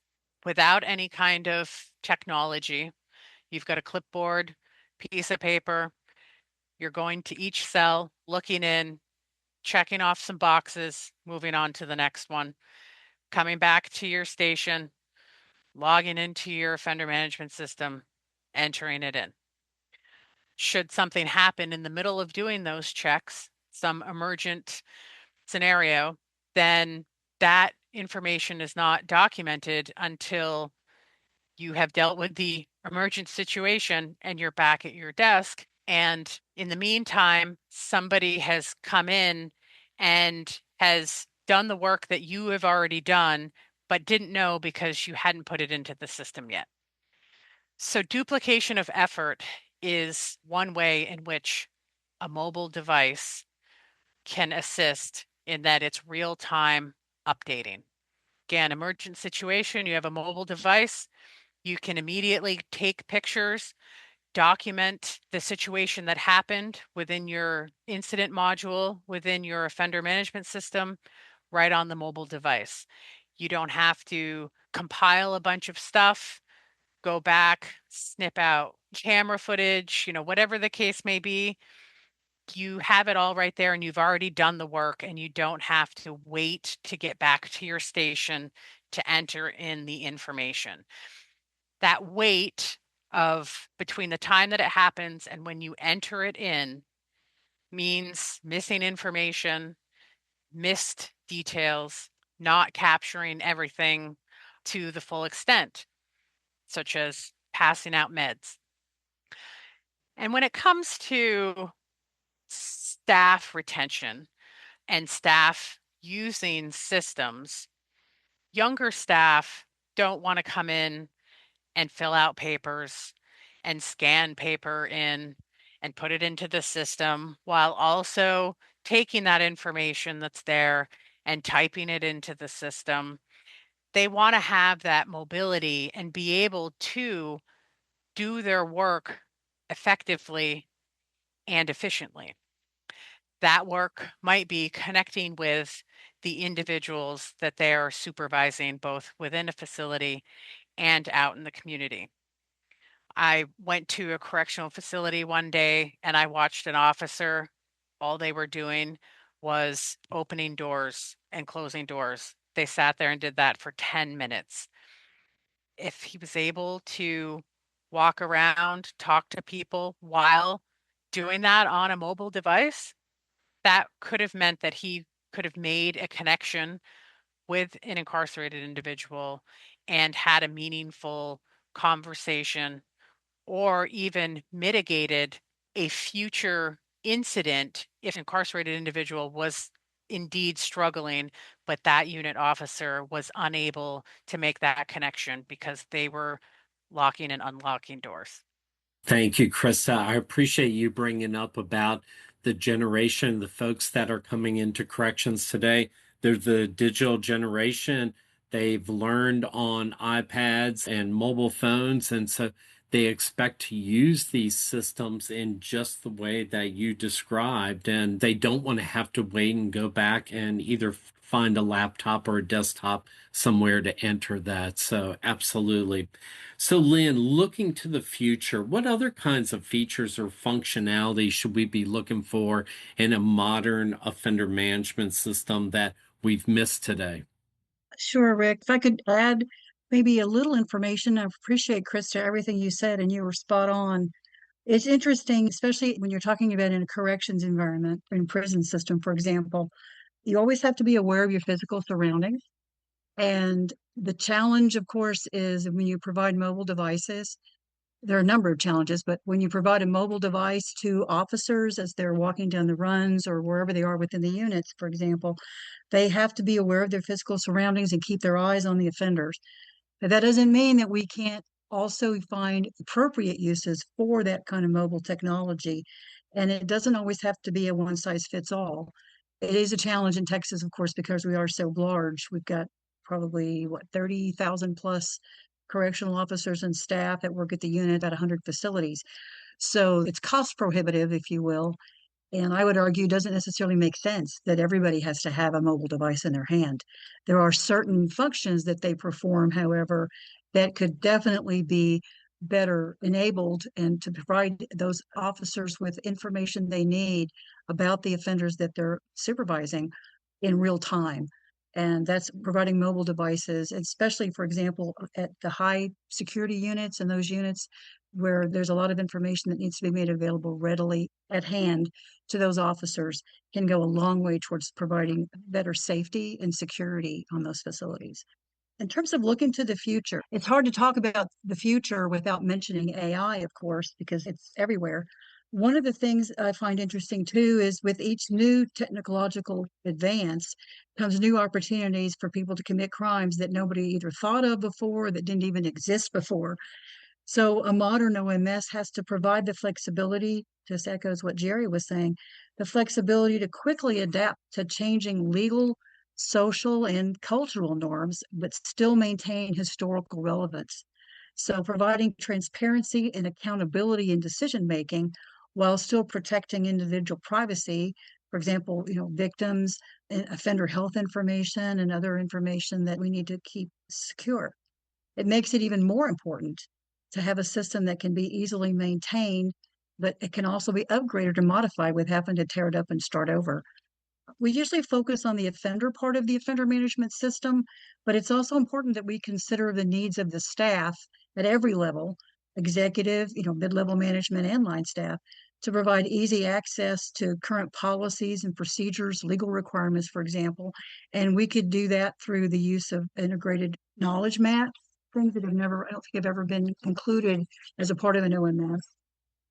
E: without any kind of technology. You've got a clipboard, piece of paper. You're going to each cell, looking in, checking off some boxes, moving on to the next one, coming back to your station, logging into your offender management system, entering it in. Should something happen in the middle of doing those checks, some emergent scenario, then that information is not documented until you have dealt with the emergent situation and you're back at your desk. And in the meantime, somebody has come in and has done the work that you have already done, but didn't know because you hadn't put it into the system yet. So duplication of effort is one way in which a mobile device can assist in that it's real-time updating. Again, emergent situation, you have a mobile device, you can immediately take pictures, document the situation that happened within your incident module, within your offender management system, right on the mobile device. You don't have to compile a bunch of stuff, go back, snip out camera footage, whatever the case may be. You have it all right there and you've already done the work and you don't have to wait to get back to your station to enter in the information. That wait of between the time that it happens and when you enter it in means missing information, missed details, not capturing everything to the full extent, such as passing out meds. And when it comes to staff retention and staff using systems, younger staff don't want to come in and fill out papers and scan paper in and put it into the system while also taking that information that's there and typing it into the system. They want to have that mobility and be able to do their work effectively and efficiently. that work might be connecting with the individuals that they are supervising, both within a facility and out in the community. I went to a correctional facility one day and I watched an officer. All they were doing was opening doors and closing doors. They sat there and did that for 10 minutes. If he was able to walk around, talk to people while doing that on a mobile device, that could have meant that he could have made a connection with an incarcerated individual and had a meaningful conversation, or even mitigated a future incident if an incarcerated individual was indeed struggling, but that unit officer was unable to make that connection because they were locking and unlocking doors.
B: Thank you, Chrysta. I appreciate you bringing up about the generation, the folks that are coming into corrections today. They're the digital generation. They've learned on iPads and mobile phones, and so they expect to use these systems in just the way that you described, and they don't want to have to wait and go back and either find a laptop or a desktop somewhere to enter that. So absolutely. So Lynn, looking to the future, what other kinds of features or functionality should we be looking for in a modern offender management system that we've missed today?
D: Sure, Rick. If I could add maybe a little information, I appreciate, Chrysta, everything you said, and you were spot on. It's interesting, especially when you're talking about in a corrections environment, in prison system, for example, you always have to be aware of your physical surroundings. And the challenge, of course, is when you provide mobile devices, there are a number of challenges, but when you provide a mobile device to officers as they're walking down the runs or wherever they are within the units, for example, they have to be aware of their physical surroundings and keep their eyes on the offenders. But that doesn't mean that we can't also find appropriate uses for that kind of mobile technology. And it doesn't always have to be a one size fits all. It is a challenge in Texas, of course, because we are so large. We've got probably 30,000 plus correctional officers and staff that work at the unit at 100 facilities. So it's cost prohibitive, if you will. And I would argue it doesn't necessarily make sense that everybody has to have a mobile device in their hand. There are certain functions that they perform, however, that could definitely be better enabled and to provide those officers with information they need about the offenders that they're supervising in real time. And that's providing mobile devices, especially, for example, at the high security units and those units where there's a lot of information that needs to be made available readily at hand to those officers, can go a long way towards providing better safety and security on those facilities. In terms of looking to the future, it's hard to talk about the future without mentioning AI, of course, because it's everywhere. One of the things I find interesting too is with each new technological advance comes new opportunities for people to commit crimes that nobody either thought of before, that didn't even exist before. So a modern OMS has to provide the flexibility, just echoes what Jerry was saying, the flexibility to quickly adapt to changing legal, social, and cultural norms, but still maintain historical relevance. So providing transparency and accountability in decision making while still protecting individual privacy, for example, victims and offender health information and other information that we need to keep secure. It makes it even more important to have a system that can be easily maintained, but it can also be upgraded or modified with having to tear it up and start over. We usually focus on the offender part of the offender management system, but it's also important that we consider the needs of the staff at every level, executive, mid-level management and line staff, to provide easy access to current policies and procedures, legal requirements, for example. And we could do that through the use of integrated knowledge maps, things that I don't think have ever been included as a part of an OMS.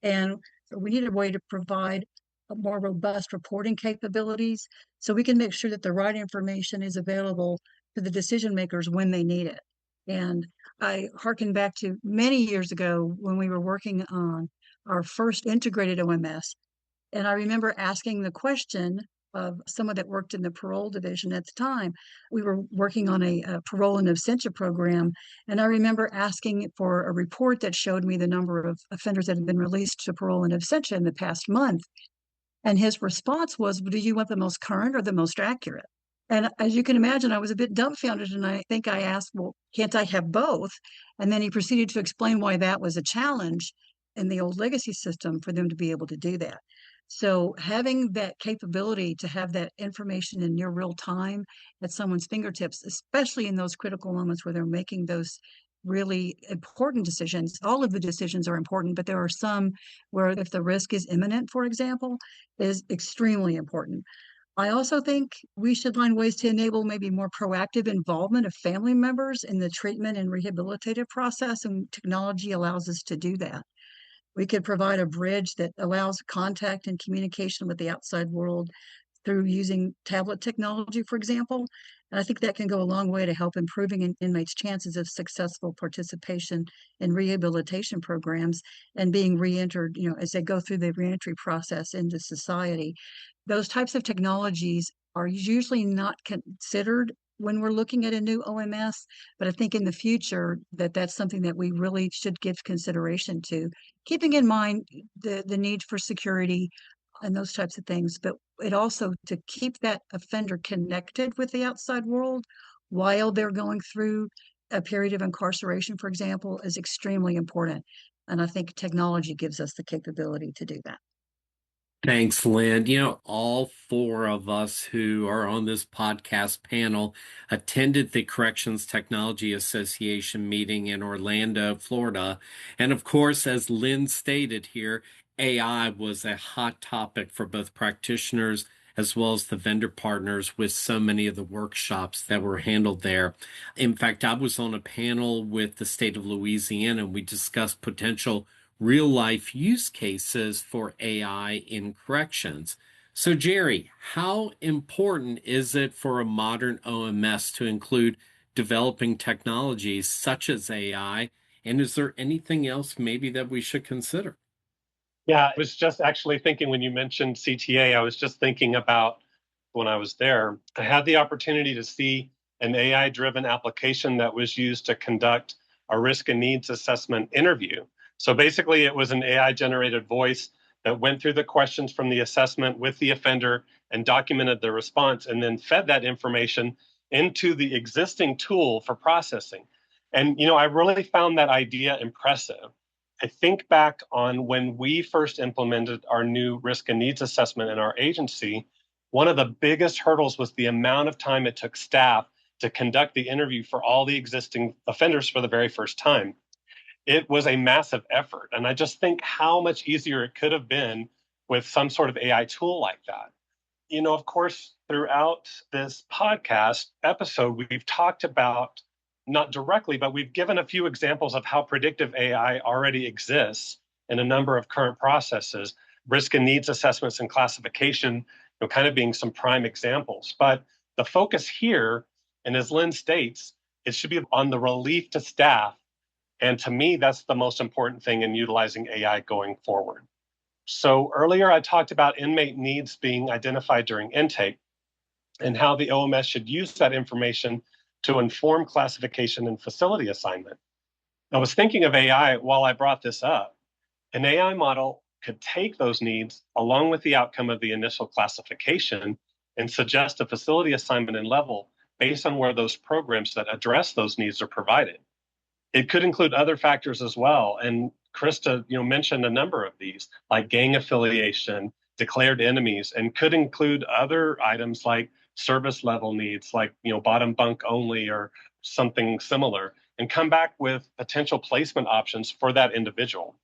D: And so we need a way to provide more robust reporting capabilities so we can make sure that the right information is available to the decision makers when they need it. And I hearken back to many years ago when we were working on our first integrated OMS. And I remember asking the question of someone that worked in the parole division at the time. We were working on a parole and absentia program. And I remember asking for a report that showed me the number of offenders that had been released to parole and absentia in the past month. And his response was, do you want the most current or the most accurate? And as you can imagine, I was a bit dumbfounded. And I think I asked, well, can't I have both? And then he proceeded to explain why that was a challenge in the old legacy system for them to be able to do that. So having that capability to have that information in near real time at someone's fingertips, especially in those critical moments where they're making those really important decisions. All of the decisions are important, but there are some where if the risk is imminent, for example, is extremely important. I also think we should find ways to enable maybe more proactive involvement of family members in the treatment and rehabilitative process, and technology allows us to do that. We could provide a bridge that allows contact and communication with the outside world through using tablet technology, for example. And I think that can go a long way to help improving inmates' chances of successful participation in rehabilitation programs and being reentered, as they go through the reentry process into society. Those types of technologies are usually not considered when we're looking at a new OMS, but I think in the future that's something that we really should give consideration to, keeping in mind the need for security and those types of things, but it also to keep that offender connected with the outside world while they're going through a period of incarceration, for example, is extremely important. And I think technology gives us the capability to do that.
B: Thanks, Lynn. All four of us who are on this podcast panel attended the Corrections Technology Association meeting in Orlando, Florida. And of course, as Lynn stated here, AI was a hot topic for both practitioners as well as the vendor partners with so many of the workshops that were handled there. In fact, I was on a panel with the state of Louisiana, and we discussed potential real-life use cases for AI in corrections. So, Jerry, how important is it for a modern OMS to include developing technologies such as AI? And is there anything else maybe that we should consider?
C: Yeah, I was just actually thinking when you mentioned CTA, I was just thinking about when I was there. I had the opportunity to see an AI driven application that was used to conduct a risk and needs assessment interview. So basically, it was an AI generated voice that went through the questions from the assessment with the offender and documented the response and then fed that information into the existing tool for processing. And, I really found that idea impressive. I think back on when we first implemented our new risk and needs assessment in our agency, one of the biggest hurdles was the amount of time it took staff to conduct the interview for all the existing offenders for the very first time. It was a massive effort. And I just think how much easier it could have been with some sort of AI tool like that. Of course, throughout this podcast episode, we've talked about, not directly, but we've given a few examples of how predictive AI already exists in a number of current processes, risk and needs assessments and classification, kind of being some prime examples. But the focus here, and as Lynn states, it should be on the relief to staff. And to me, that's the most important thing in utilizing AI going forward. So earlier, I talked about inmate needs being identified during intake and how the OMS should use that information to inform classification and facility assignment. I was thinking of AI while I brought this up. An AI model could take those needs along with the outcome of the initial classification and suggest a facility assignment and level based on where those programs that address those needs are provided. It could include other factors as well. And Chrysta, mentioned a number of these, like gang affiliation, declared enemies, and could include other items like service level needs, like bottom bunk only or something similar, and come back with potential placement options for that individual.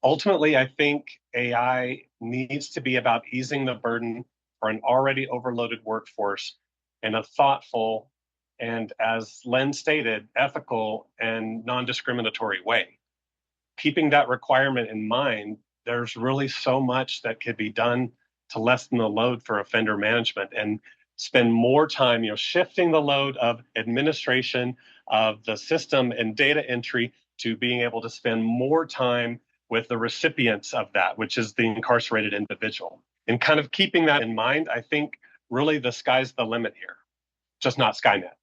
C: Ultimately, I think AI needs to be about easing the burden for an already overloaded workforce in a thoughtful and, as Len stated, ethical and non-discriminatory way. Keeping that requirement in mind, there's really so much that could be done to lessen the load for offender management and spend more time, shifting the load of administration of the system and data entry to being able to spend more time with the recipients of that, which is the incarcerated individual. And kind of keeping that in mind, I think really the sky's the limit here, just not Skynet.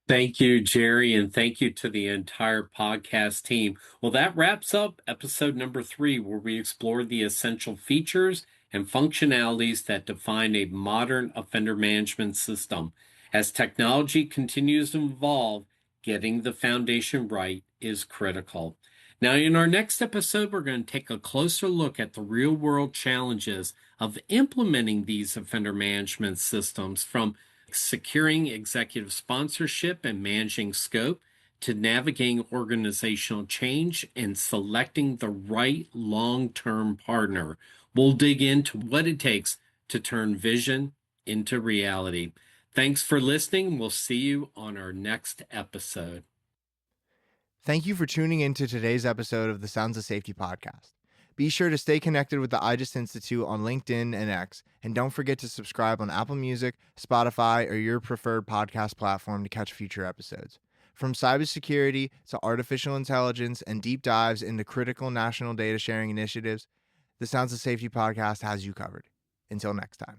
B: Thank you, Jerry, and thank you to the entire podcast team. Well, that wraps up episode number 3, where we explored the essential features and functionalities that define a modern offender management system. As technology continues to evolve, getting the foundation right is critical. Now, in our next episode, we're going to take a closer look at the real-world challenges of implementing these offender management systems, from securing executive sponsorship and managing scope to navigating organizational change and selecting the right long-term partner. We'll dig into what it takes to turn vision into reality. Thanks for listening. We'll see you on our next episode.
A: Thank you for tuning in to today's episode of the Sounds of Safety podcast. Be sure to stay connected with the IJIS Institute on LinkedIn and X, and don't forget to subscribe on Apple Music, Spotify, or your preferred podcast platform to catch future episodes. From cybersecurity to artificial intelligence and deep dives into critical national data sharing initiatives, the Sounds of Safety podcast has you covered. Until next time.